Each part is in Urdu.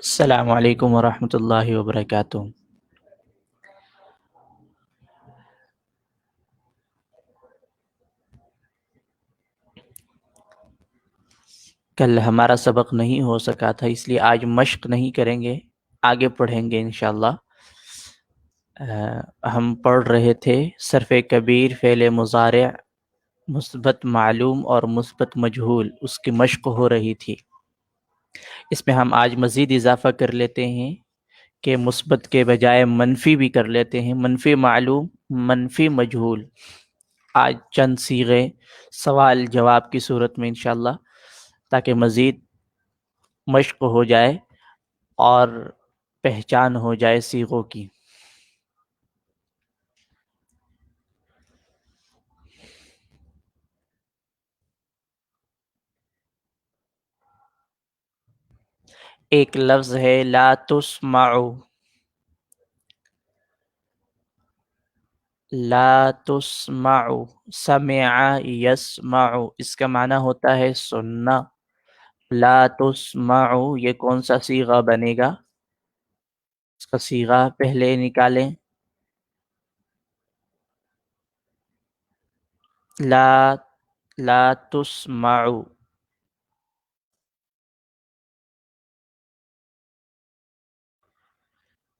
السلام علیکم ورحمۃ اللہ وبرکاتہ۔ کل ہمارا سبق نہیں ہو سکا تھا، اس لیے آج مشق نہیں کریں گے، آگے پڑھیں گے انشاءاللہ۔ ہم پڑھ رہے تھے صرف کبیر فعل مضارع مثبت معلوم اور مثبت مجہول، اس کی مشق ہو رہی تھی۔ اس میں ہم آج مزید اضافہ کر لیتے ہیں کہ مثبت کے بجائے منفی بھی کر لیتے ہیں، منفی معلوم، منفی مجہول۔ آج چند صیغے سوال جواب کی صورت میں انشاءاللہ، تاکہ مزید مشق ہو جائے اور پہچان ہو جائے صیغوں کی۔ ایک لفظ ہے لا تسمعوا، لا تسمعوا، سمع یسمع، اس کا معنی ہوتا ہے سننا۔ لا تسمعوا یہ کون سا صیغہ بنے گا؟ اس کا صیغہ پہلے نکالیں۔ لا تسمعوا،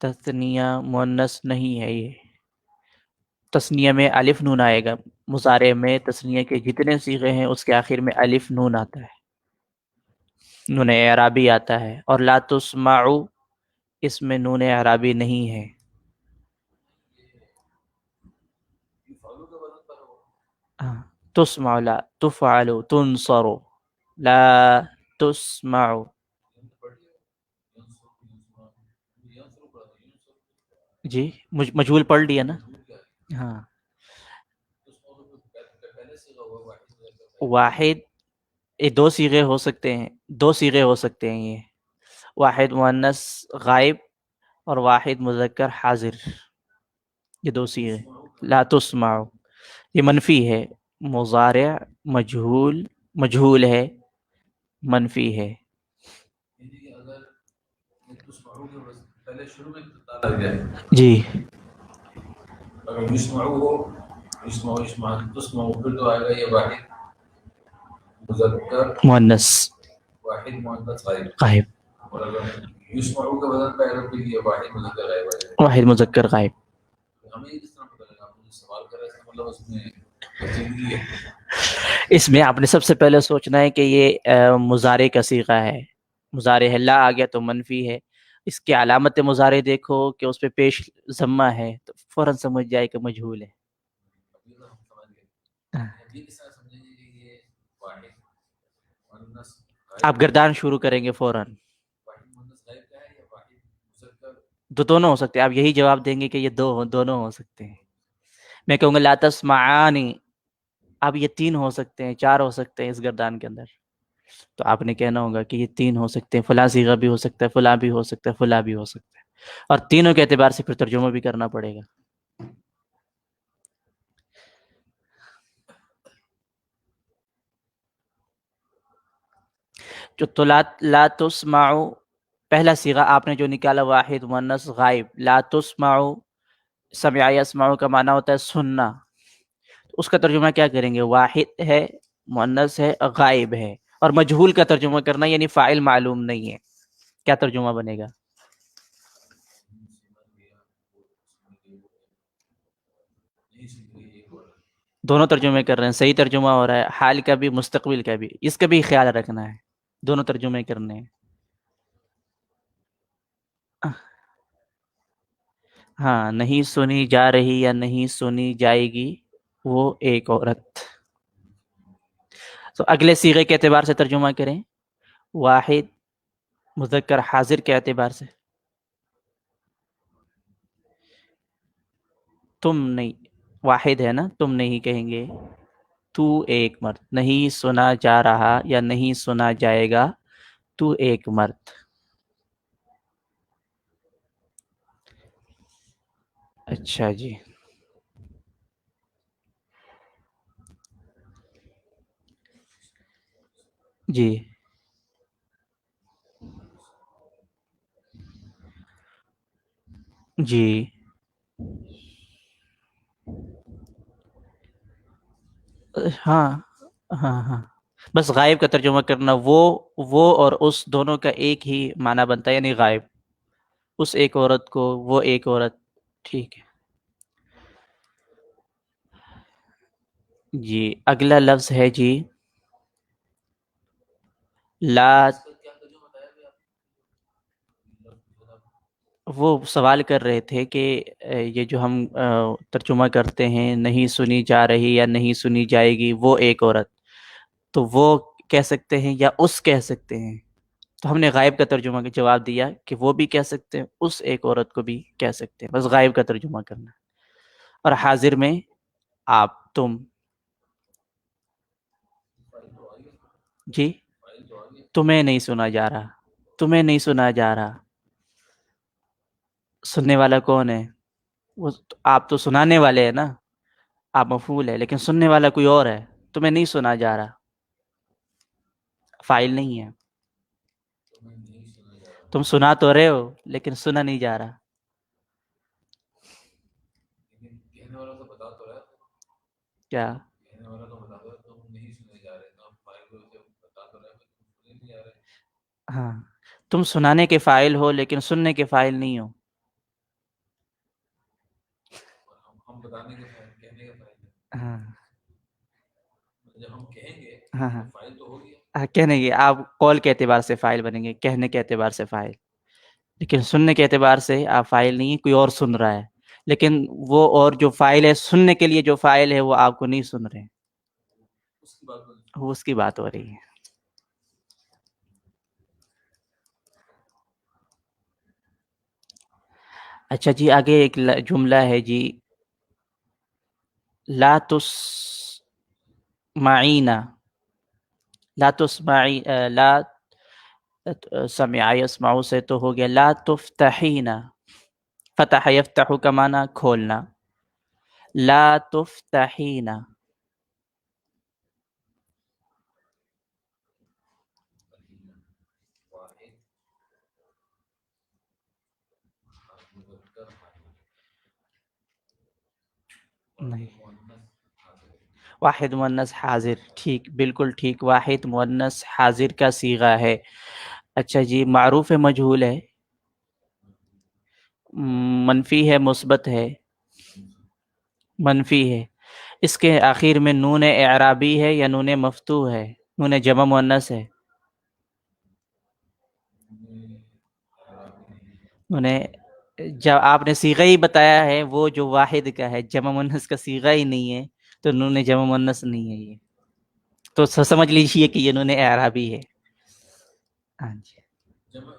تثنیہ مؤنث نہیں ہے، یہ تثنیہ میں الف نون آئے گا۔ مضارع میں تثنیہ کے جتنے صیغے ہیں اس کے آخر میں الف نون آتا ہے، نون اعرابی آتا ہے، اور لا تسمعوا اس میں نون اعرابی نہیں ہے۔ تسمع، لا تفعل، تنصر، لا تسمع۔ جی مجہول پڑھ لیا نا؟ ہاں، واحد، یہ دو صیغے ہو سکتے ہیں، دو صیغے ہو سکتے ہیں، یہ واحد مؤنث غائب اور واحد مذکر حاضر، یہ دو صیغے۔ لا تسمع یہ منفی ہے، مضارع مجہول، مجہول ہے، منفی ہے۔ جی اگر یسمعو ہو، یسمعو یسمع تسمعو، پھر تو آئے گا یہ واحد مذکر مؤنث واحد مؤنث غائب، غائب، اور اگر یسمعو کے بدل پہ آئے گا پھر یہ واحد مذکر غائب آئے گا، واحد مذکر غائب۔ ہمیں یہ کس طرح پتہ لگا؟ آپ نے سوال کرا ہے، اس کا مطلب اس میں پیچیدگی ہے۔ اس میں آپ نے سب سے پہلے سوچنا ہے کہ یہ مضارع کا صیغہ ہے، مضارع ہے، لا آ گیا تو منفی ہے۔ اس کی علامت مضارع دیکھو کہ اس پہ پیش ضمہ ہے تو فوراً سمجھ جائے کہ مجہول ہے۔ ابھی تو ہم سمجھ گئے، یہ کس طرح سمجھیں گے کہ یہ واحد مؤنث غائب، آپ گردان شروع کریں گے فوراً، واحد مؤنث غائب کا ہے یا واحد مذکر؟ دونوں ہو سکتے ہیں۔ آپ یہی جواب دیں گے کہ یہ دونوں ہو سکتے ہیں۔ میں کہوں گا لا تسمعانی، اب یہ تین ہو سکتے ہیں، چار ہو سکتے ہیں اس گردان کے اندر، تو آپ نے کہنا ہوگا کہ یہ تین ہو سکتے ہیں، فلاں صیغہ بھی ہو سکتا ہے، فلاں بھی ہو سکتا ہے، فلاں بھی ہو سکتا ہے، اور تینوں کے اعتبار سے پھر ترجمہ بھی کرنا پڑے گا۔ جو تو لا تسمعوا پہلا صیغہ آپ نے جو نکالا واحد مؤنث غائب، لا تسمعوا، سمع یسمع کا معنی ہوتا ہے سننا، اس کا ترجمہ کیا کریں گے؟ واحد ہے، مؤنث ہے، غائب ہے، اور مجہول کا ترجمہ کرنا یعنی فاعل معلوم نہیں ہے، کیا ترجمہ بنے گا؟ دونوں ترجمے کر رہے ہیں، صحیح ترجمہ ہو رہا ہے، حال کا بھی مستقبل کا بھی، اس کا بھی خیال رکھنا ہے، دونوں ترجمے کرنے ہیں۔ ہاں، نہیں سنی جا رہی یا نہیں سنی جائے گی وہ ایک عورت۔ تو اگلے صیغے کے اعتبار سے ترجمہ کریں، واحد مذکر حاضر کے اعتبار سے، تم نہیں، واحد ہے نا، تم نہیں کہیں گے، تو ایک مرد، نہیں سنا جا رہا یا نہیں سنا جائے گا تو ایک مرد۔ اچھا جی، جی جی ہاں ہاں ہاں، بس غائب کا ترجمہ کرنا، وہ اور اس دونوں کا ایک ہی معنی بنتا ہے، یعنی غائب، اس ایک عورت کو وہ ایک عورت. ٹھیک ہے جی. اگلا لفظ ہے جی لا. اس کا کیا ترجمہ بتایا ابھی آپ؟ وہ سوال کر رہے تھے کہ یہ جو ہم ترجمہ کرتے ہیں نہیں سنی جا رہی یا نہیں سنی جائے گی وہ ایک عورت، تو وہ کہہ سکتے ہیں یا اس کہہ سکتے ہیں؟ تو ہم نے غائب کا ترجمہ کا جواب دیا کہ وہ بھی کہہ سکتے ہیں، اس ایک عورت کو بھی کہہ سکتے ہیں، بس غائب کا ترجمہ کرنا. اور حاضر میں آپ، تم. فائل تو آ گیا، جی فائل تو آ گیا. تمہیں نہیں سنا جا رہا، تمہیں نہیں سنا جا رہا. سننے والا کون ہے؟ وہ آپ تو سنانے والے ہیں نا، آپ مفعول ہے، لیکن سننے والا کوئی اور ہے. تمہیں نہیں سنا جا رہا فاعل نہیں ہے. تو میں نہیں سنا جا رہا، تم سنا تو رہے ہو لیکن سنا نہیں جا رہا. لیکن کہنے والا تو بتا تو رہا ہے، کیا؟ کہنے والا تو بتا دو تم نہیں سنے جا رہے، تو ہم فائل کو سے بتا تو رہے ہیں تم سنے نہیں جا رہے. ہاں، تم سنانے کے فاعل ہو لیکن سننے کے فاعل نہیں ہو. اور ہم بتانے کے فائل، کہنے کے فائل ہیں. ہاں جب ہم کہیں گے ہاں تو ہاں فائل تو ہو گیا. کہنے کی آپ قول کے اعتبار سے فاعل بنیں گے، کہنے کے اعتبار سے فاعل، لیکن سننے کے اعتبار سے آپ فاعل نہیں ہے، کوئی اور سن رہا ہے، لیکن وہ اور جو فاعل ہے، سننے کے لیے جو فاعل ہے وہ آپ کو نہیں سن رہے، اس کی بات بنی. وہ اس کی بات ہو رہی ہے. اچھا جی، آگے ایک جملہ ہے جی لا تسمعینا. لا تسمعی لا سمع یسمع سے تو ہو گیا لا تفتحینا. فتح یفتح کا معنی کھولنا. لا تفتحینا. واحد مذکر نہیں، مؤنث حاضر. واحد مؤنث حاضر، ٹھیک، بالکل ٹھیک، واحد مؤنث حاضر کا صیغہ ہے. اچھا جی، معروف مجہول ہے، منفی ہے، مثبت ہے؟ منفی ہے. اس کے آخر میں نون اعرابی ہے یا نون مفتوح ہے؟ نون جمع مؤنث ہے. نون جب آپ نے صیغہ ہی بتایا ہے وہ جو واحد کا ہے، جمع مؤنث کا صیغہ ہی نہیں ہے، تو نون جمع مؤنث نہیں ہے یہ، تو سمجھ لیجئے کہ یہ نون اعرابی ہے. ہاں جی، جمع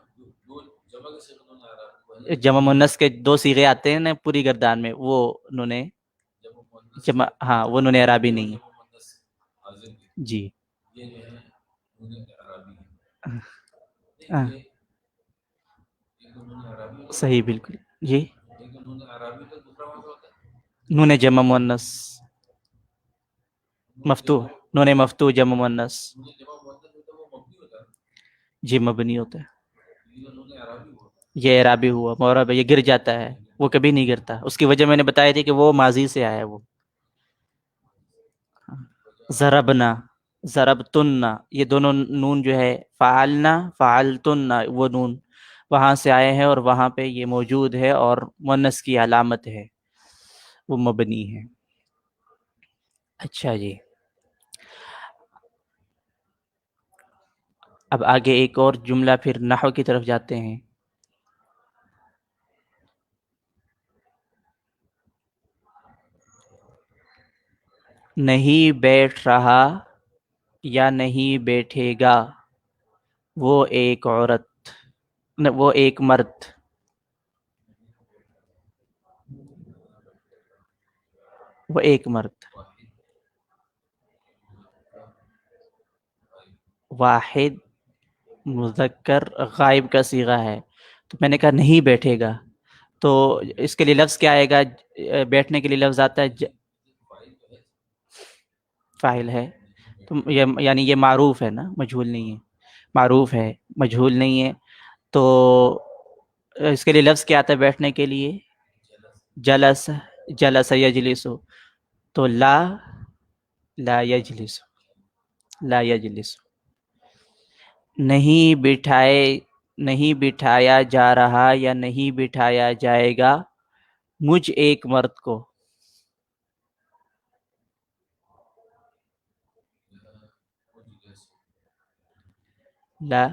جمع کے صيغہ نون اعرابی، جمع مؤنث کے دو صیغے آتے ہیں نا پوری گردان میں، وہ نون جمع مؤنث جمع، ہاں وہ نون اعرابی بھی اور نہیں ہے. جمع مؤنث حاضر بھی، جی یہ جو ہے نون اعرابی ہے. ہاں، نہیں، یہ ایک تو نون اعرابی ہوتا صحیح بالکل جی. ہے، ایک تو نون اعرابی ہوتا ہے، دوسرا کون سا ہوتا ہے؟ نون جمع مؤنث نون مفتوح، جمع نون مفتوح جمع مؤنث. نون جمع مؤنث ہوتا ہے، وہ مبنی ہوتا ہے. جی مبنی ہوتا ہے. یہ جو نون اعرابی ہوا، یہ اعرابی ہوا، معرب ہے، یہ گر جاتا ہے، وہ کبھی نہیں گرتا. اس کی وجہ میں نے بتائی تھی کہ وہ ماضی سے آیا ہے. وہ ضربنا، ضربتن، یہ دونوں نون جو ہے فعلنا فعلتن، وہ نون وہاں سے آئے ہیں اور وہاں پہ یہ موجود ہے اور مؤنث کی علامت ہے، وہ مبنی ہے. اچھا جی، اب آگے ایک اور جملہ پھر نحو کی طرف جاتے ہیں. نہیں بیٹھ رہا یا نہیں بیٹھے گا وہ ایک عورت، وہ ایک مرد. وہ ایک مرد، واحد مذکر غائب. واحد مذکر غائب کا صیغہ ہے. تو میں نے کہا نہیں بیٹھے گا، تو اس کے لیے لفظ کیا آئے گا؟ بیٹھنے کے لیے لفظ آتا ہے فاعل جو ہے فاعل ہے. نہیں تو بیٹھے گا. یعنی یہ معروف ہے نا، مجہول نہیں ہے، معروف ہے، مجہول نہیں ہے. تو اس کے لیے لفظ کیا آتا ہے بیٹھنے کے لیے؟ جلس جلس یجلس، تو لا یجلس، لا یجلس. نہیں بٹھایا جا رہا یا نہیں بٹھایا جائے گا مجھ ایک مرد کو. لا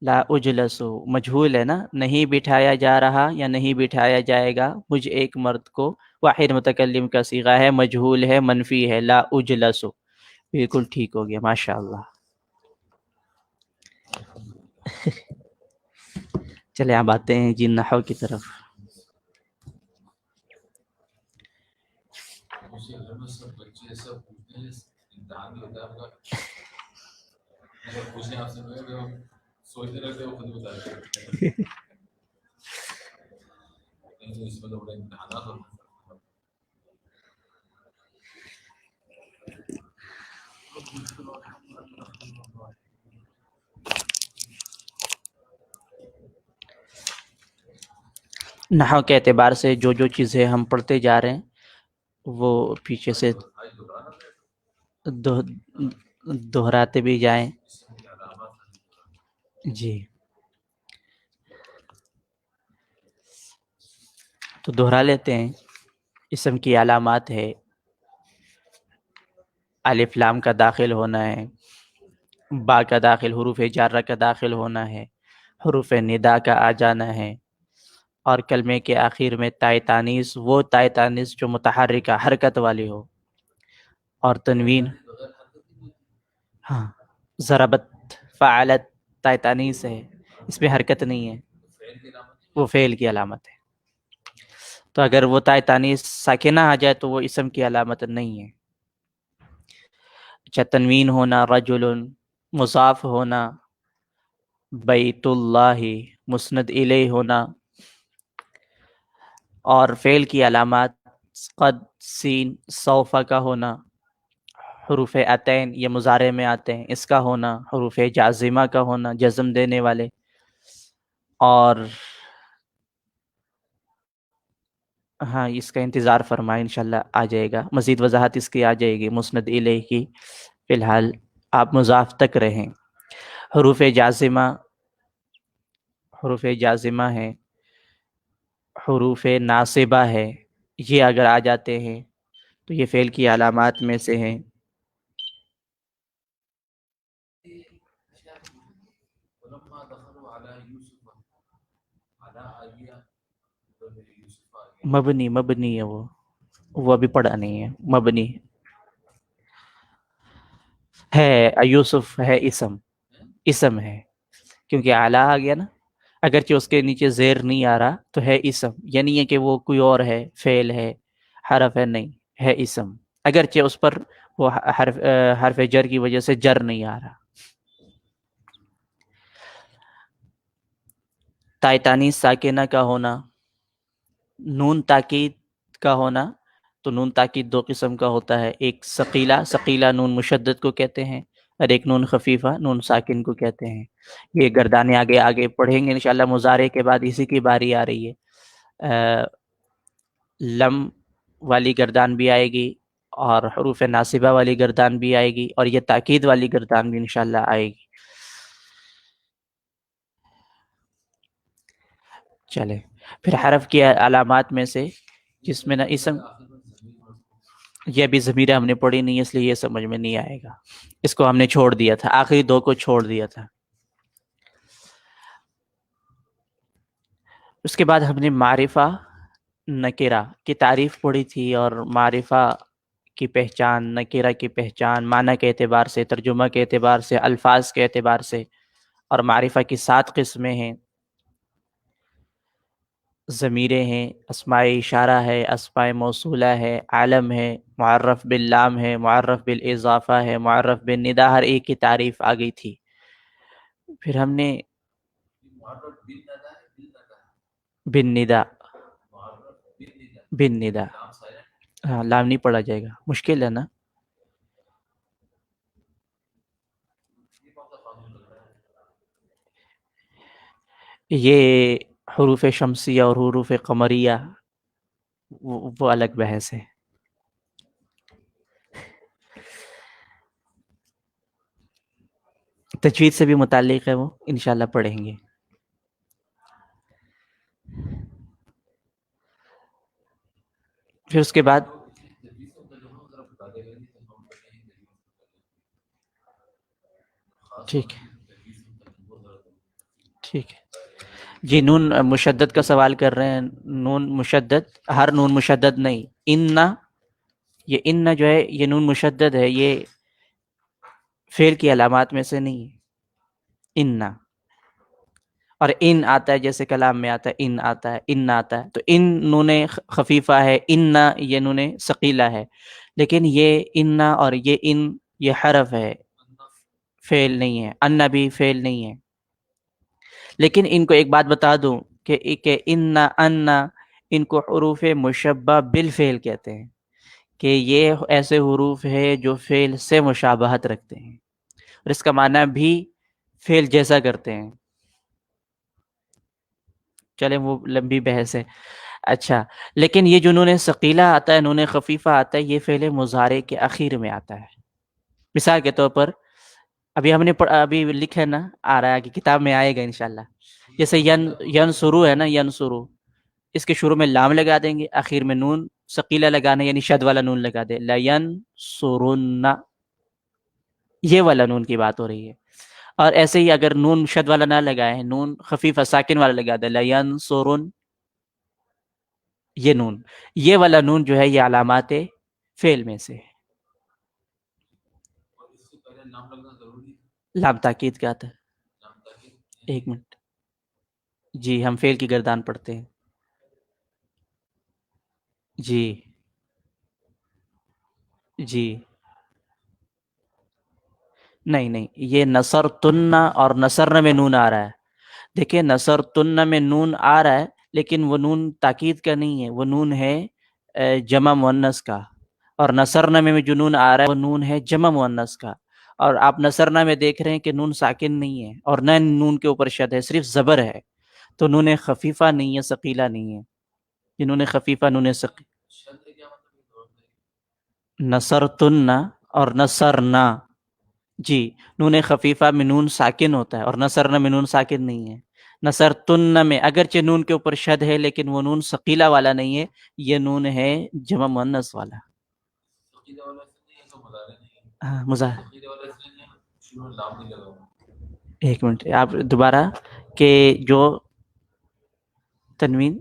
لا اجلس مجہول ہے نا، نہیں بٹھایا جا رہا یا نہیں بٹھایا جائے گا مجھ ایک مرد کو. واحد متکلم کا صیغہ ہے، مجہول ہے، منفی ہے. لا اجلس، بالکل ٹھیک ہو گیا، ماشاء اللہ. چلے آپ آتے ہیں جی نحو کی طرف. مجھے گھر میں سب بچے سب پوچھتے ہیں، امتحان بھی ہوتا ہے آپ کا، اگر پوچھیں آپ سے تو ہم سوچتے رہتے ہیں، وہ خود بتا دیتے ہیں. اس میں تو بڑے امتحانات ہوتے ہیں. نحو کے اعتبار سے جو جو چیزیں ہم پڑھتے جا رہے ہیں وہ پیچھے سے دہراتے بھی جائیں. جی تو دہرا لیتے ہیں. اسم کی علامات ہے الف لام کا داخل ہونا ہے، با کا داخل، حروف جارہ کا داخل ہونا ہے، حروف ندا کا آ جانا ہے، اور کلمے کے آخر میں تائے تانیث، وہ تائے تانیث جو متحرکہ حرکت والی ہو، اور تنوین. ہاں ضربت، فعلت تائے تانیث ہے، اس میں حرکت نہیں ہے، وہ فعل کی علامت ہے. تو اگر وہ تائے تانیث ساکنہ آ جائے تو وہ اسم کی علامت نہیں ہے. اچھا، تنوین ہونا، رجل مضاف ہونا، بیت اللہ مسند الیہ ہونا، اور فعل کی علامات قد، سین، سوف کا ہونا، حروف عتین یہ مضارع میں آتے ہیں اس کا ہونا، حروف جازمہ کا ہونا جزم دینے والے، اور ہاں اس کا انتظار فرمائیں انشاءاللہ آ جائے گا، مزید وضاحت اس کی آ جائے گی مسند الیہ کی. فی الحال آپ مضاف تک رہیں. حروف جازمہ ہے، حروف ناصبہ ہے، یہ اگر آ جاتے ہیں تو یہ فعل کی علامات میں سے ہیں. مبنی ہے، وہ ابھی پڑھا نہیں ہے. مبنی ہے، یوسف ہے، اسم ہے، کیونکہ اعلیٰ آ گیا نا، اگرچہ اس کے نیچے زیر نہیں آ رہا تو ہے اسم. یعنی ہے کہ وہ کوئی اور ہے، فعل ہے، حرف ہے، نہیں ہے اسم، اگرچہ اس پر وہ حرف جر کی وجہ سے جر نہیں آ رہا. تائے تانیث ساکنہ کا ہونا، نون تاکید کا ہونا. تو نون تاکید دو قسم کا ہوتا ہے، ایک ثقیلہ نون مشدد کو کہتے ہیں، اور ایک نون خفیفہ نون ساکن کو کہتے ہیں. یہ گردانے آگے پڑھیں گے انشاءاللہ. مضارع کے بعد اسی کی باری آ رہی ہے. لم والی گردان بھی آئے گی، اور حروف ناصبہ والی گردان بھی آئے گی، اور یہ تاکید والی گردان بھی انشاءاللہ آئے گی. چلے پھر حرف کی علامات میں سے جس میں نا اسم، یہ بھی ضمیر ہم نے پڑھی نہیں اس لیے یہ سمجھ میں نہیں آئے گا، اس کو ہم نے چھوڑ دیا تھا، آخری دو کو چھوڑ دیا تھا. اس کے بعد ہم نے معرفہ نکرہ کی تعریف پڑھی تھی، اور معرفہ کی پہچان، نکرہ کی پہچان معنی کے اعتبار سے، ترجمہ کے اعتبار سے، الفاظ کے اعتبار سے. اور معرفہ کی 7 قسمیں ہیں. ضمیریں ہیں، اسماء اشارہ ہے، اسماء موصولہ ہے، عالم ہے، معرف باللام ہے، معرف بالاضافہ ہے، معرف بالندا، ہر ایک کی تعریف آ گئی تھی. پھر ہم نے بالندا، ہاں لام نہیں پڑھا جائے گا، مشکل ہے نا. یہ حروف شمسیہ اور حروف قمریہ وہ الگ بحث ہے. تجوید سے بھی متعلق ہے، وہ انشاءاللہ پڑھیں گے. پھر اس کے بعد ٹھیک ہے ٹھیک ہے. جی نون مشدد کا سوال کر رہے ہیں. نون مشدد، ہر نون مشدد نہیں. اننا، یہ اننا جو ہے یہ نون مشدد ہے، یہ فعل کی علامات میں سے نہیں ہے. اننا اور ان آتا ہے، جیسے کلام میں آتا ہے ان آتا ہے، ان آتا ہے، تو ان نون خفیفہ ہے، اننا یہ نون ثقیلہ ہے. لیکن یہ اننا اور یہ حرف ہے، فعل نہیں ہے. ان بھی فعل نہیں ہے. لیکن ان کو ایک بات بتا دوں کہ اننا اننا ان کو حروف مشبہ بالفعل کہتے ہیں، کہ یہ ایسے حروف ہے جو فعل سے مشابہت رکھتے ہیں اور اس کا معنی بھی فعل جیسا کرتے ہیں. چلیں وہ لمبی بحث ہے. اچھا، لیکن یہ جو نون ثقیلہ آتا ہے، نون خفیفہ آتا ہے، یہ فعل مضارع کے اخیر میں آتا ہے. مثال کے طور پر ابھی ہم نے ابھی لکھا ہے نا، آ رہا ہے کہ کتاب میں آئے گا انشاءاللہ. جیسے ینصرو ہے نا، ینصرو، اس کے شروع میں لام لگا دیں گے، آخر میں نون ثقیلہ لگانا یعنی شد والا نون لگا دے. لینصرن، یہ والا نون کی بات ہو رہی ہے. اور ایسے ہی اگر نون شد والا نہ لگائے، نون خفیفہ ساکن والا لگا دے، لینصرن، یہ نون، یہ والا نون جو ہے یہ علامات فعل میں سے ہے. لام تاکید کا آتا ہے. ایک منٹ، جی ہم فعل کی گردان پڑھتے ہیں. جی جی نہیں، یہ نصرتن اور نصرن میں نون آ رہا ہے. دیکھیں نصرتن میں نون آ رہا ہے، لیکن وہ نون تاکید کا نہیں ہے، وہ نون ہے جمع مؤنث کا. اور نصرن میں جو نون آ رہا ہے وہ نون ہے جمع مؤنث کا. اور آپ نصرنا میں دیکھ رہے ہیں کہ نون ساکن نہیں ہے اور نہ نون کے اوپر شد ہے، صرف زبر ہے. تو نون خفیفہ نہیں ہے، ثقیلہ نہیں ہے. یہ نون خفیفہ نون نصرتن اور نصرنا، جی نون خفیفہ میں نون ساکن ہوتا ہے اور نصرنا میں نون ساکن نہیں ہے. نصرتن میں اگرچہ نون کے اوپر شد ہے، لیکن وہ نون ثقیلہ والا نہیں ہے، یہ نون ہے جمع مؤنث والا. ایک منٹ آپ دوبارہ، کہ جو تنوین،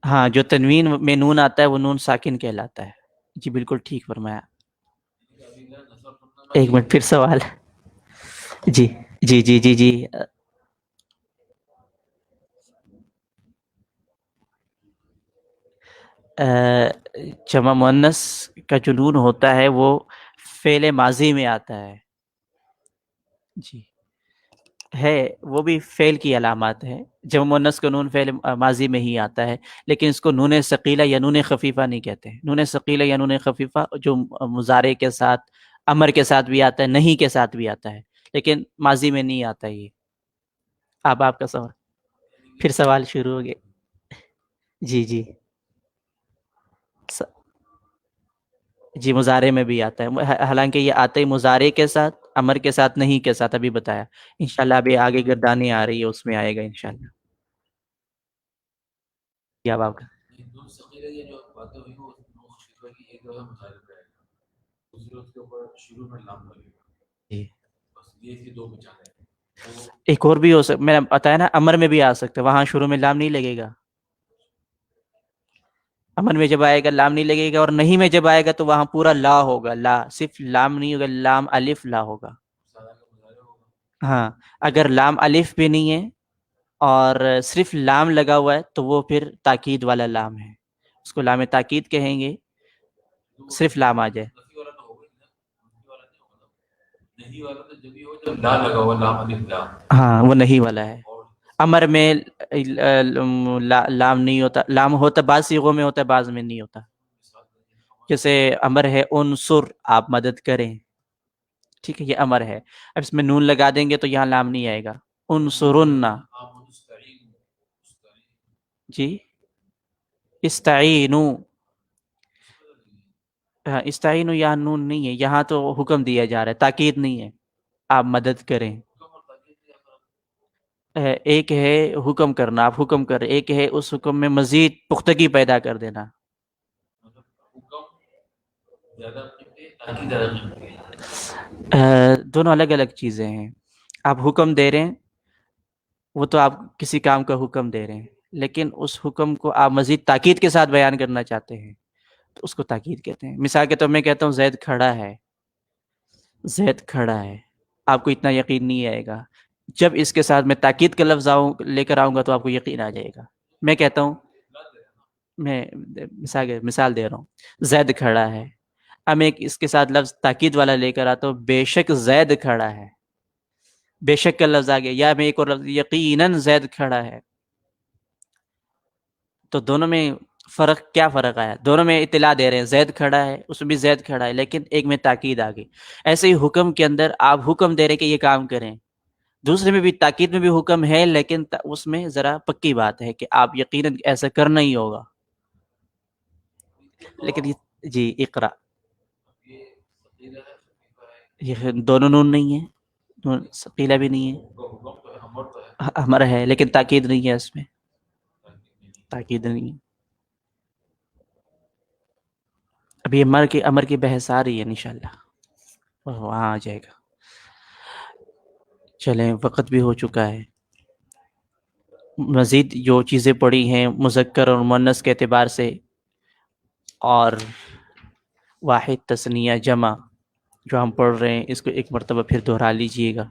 ہاں جو تنوین میں نون آتا ہے وہ نون ساکن کہلاتا ہے. جی بالکل ٹھیک فرمایا. ایک منٹ پھر سوال. جی جی جی جی جی جمع مؤنث کا جو نون ہوتا ہے وہ فعل ماضی میں آتا ہے. جی ہے، وہ بھی فعل کی علامات ہے. جمع مؤنث کا نون فعل ماضی میں ہی آتا ہے، لیکن اس کو نون ثقیلہ یا نون خفیفہ نہیں کہتے ہیں. نون ثقیلہ یا نون خفیفہ جو مضارع کے ساتھ، امر کے ساتھ بھی آتا ہے، نہیں کے ساتھ بھی آتا ہے، لیکن ماضی میں نہیں آتا. یہ آپ کا سوال، پھر سوال شروع ہو گئے. جی جی جی مضارع میں بھی آتا ہے، حالانکہ یہ آتا ہے مضارع کے ساتھ، امر کے ساتھ، نہیں کے ساتھ. ابھی بتایا انشاءاللہ، ابھی آگے گردانی آ رہی ہے اس میں آئے گا انشاءاللہ. کیا آپ کا جی ایک اور بھی ہو سکتا، میں نے بتایا نا امر میں بھی آ سکتا ہے، وہاں شروع میں لام نہیں لگے گا. امر میں جب آئے گا لام نہیں لگے گا، اور نہیں میں جب آئے گا تو وہاں پورا لا ہوگا. لا صرف لام نہیں ہوگا، لام الف لا ہوگا. ہاں اگر لام الف بھی نہیں ہے اور صرف لام لگا ہوا ہے تو وہ پھر تاکید والا لام ہے، اس کو لام تاکید کہیں گے. صرف لام آ جائے، ہاں وہ نہیں والا ہے. امر میں لام نہیں ہوتا، لام ہوتا بعض صیغوں میں ہوتا ہے، بعض میں نہیں ہوتا. جیسے امر ہے انصر، آپ مدد کریں، ٹھیک ہے، یہ امر ہے. اب اس میں نون لگا دیں گے تو یہاں لام نہیں آئے گا. انصرن، جی استعینو، استعینو یہاں نون نہیں ہے، یہاں تو حکم دیا جا رہا ہے، تاکید نہیں ہے، آپ مدد کریں۔ ایک ہے حکم کرنا، آپ حکم کر رہے، ایک ہے اس حکم میں مزید پختگی پیدا کر دینا۔ دونوں الگ الگ چیزیں ہیں۔ آپ حکم دے رہے ہیں، وہ تو آپ کسی کام کا حکم دے رہے ہیں، لیکن اس حکم کو آپ مزید تاکید کے ساتھ بیان کرنا چاہتے ہیں تو اس کو تاکید کہتے ہیں۔ مثال کے طور میں کہتا ہوں زید کھڑا ہے، زید کھڑا ہے، آپ کو اتنا یقین نہیں آئے گا، جب اس کے ساتھ میں تاکید کا لفظ لے کر آؤں گا تو آپ کو یقین آ جائے گا۔ میں کہتا ہوں، میں مثال دے رہا ہوں، زید کھڑا ہے، اب میں اس کے ساتھ لفظ تاکید والا لے کر آتا ہوں، بے شک زید کھڑا ہے، بے شک کا لفظ آ گیا، یا میں ایک اور لفظ یقیناً زید کھڑا ہے، تو دونوں میں فرق کیا فرق آیا؟ دونوں میں اطلاع دے رہے ہیں زید کھڑا ہے، اس میں بھی زید کھڑا ہے، لیکن ایک میں تاکید آ گئی۔ ایسے ہی حکم کے اندر آپ حکم دے رہے کہ یہ کام کریں، دوسرے میں بھی تاکید میں بھی حکم ہے، لیکن اس میں ذرا پکی بات ہے کہ آپ یقیناً ایسا کرنا ہی ہوگا۔ لیکن جی اقرا، یہ دونوں نون نہیں ہے، ثقیلہ بھی نہیں ہے، امر ہے لیکن تاکید نہیں ہے، اس میں تاکید نہیں ہے۔ ابھی امر کی بحث آ رہی ہے انشاءاللہ، وہاں آ جائے گا۔ چلیں وقت بھی ہو چکا ہے، مزید جو چیزیں پڑھی ہیں مذکر اور مؤنث کے اعتبار سے، اور واحد تثنیہ جمع جو ہم پڑھ رہے ہیں، اس کو ایک مرتبہ پھر دہرا لیجئے گا۔